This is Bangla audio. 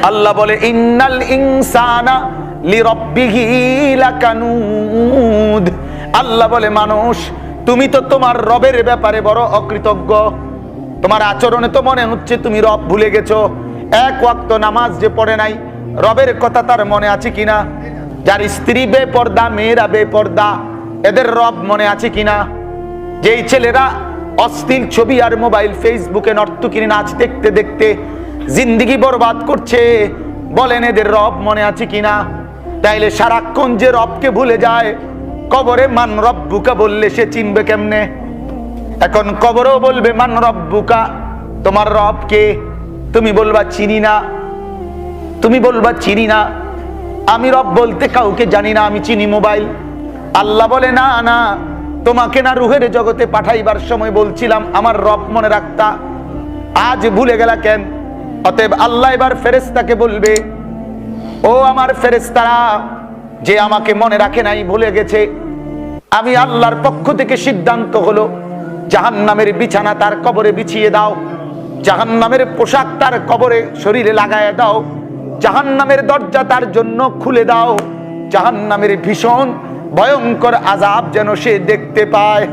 আল্লাহ বলে ইন্নাল ইনসানা লিরাব্বিহি লাকানুদ। আল্লাহ বলে মানুষ তুমি তো তোমার রবের ব্যাপারে বড় অকৃতজ্ঞ। তোমার আচরণে তো মনে হচ্ছে তুমি রব ভুলে গেছো। এক ওয়াক্ত নামাজ যে পড়ে নাই, রবের কথা তার মনে আছে কিনা? যার স্ত্রী বেপর্দা, মেয়েরা বেপর্দা, এদের রব মনে আছে কিনা? যেই ছেলেরা অশ্লীল ছবি আর মোবাইল ফেসবুকে নর্তকীর নাচ দেখতে দেখতে জিন্দেগি বরবাদ করছে, বলেন এদের রব মনে আছে কিনা? তাইলে সারাক্ষণ যে রবকে ভুলে যায়, কবরে মান রব্বুকা বললে সে চিনবে কেমনে? এখন কবরেও বলবে মান রব্বুকা, তোমার রব কে? তুমি বলবা চিনি না। তুমি বলবা চিনি না, আমি রব বলতে কাউকে জানি না, আমি চিনি মোবাইল। আল্লাহ বলে না না, তোমাকে না রুহের জগতে পাঠাইবার সময় বলছিলাম আমার রব মনে রাখতা, আজ ভুলে গেলা কেন? অতএব আল্লাহ এবার ফেরেশতাকে বলবে, ও আমার ফেরেশতারা, যে আমাকে মনে রাখে নাই, ভুলে গেছে, আমি আল্লাহর পক্ষ থেকে সিদ্ধান্ত হলো জাহান্নামের বিছানা তার কবরে বিছিয়ে দাও, জাহান্নামের পোশাক তার কবরে শরীরে লাগায় দাও, জাহান্নামের দরজা তার জন্য খুলে দাও, জাহান্নামের ভীষণ ভয়ঙ্কর আযাব যেন সে দেখতে পায়।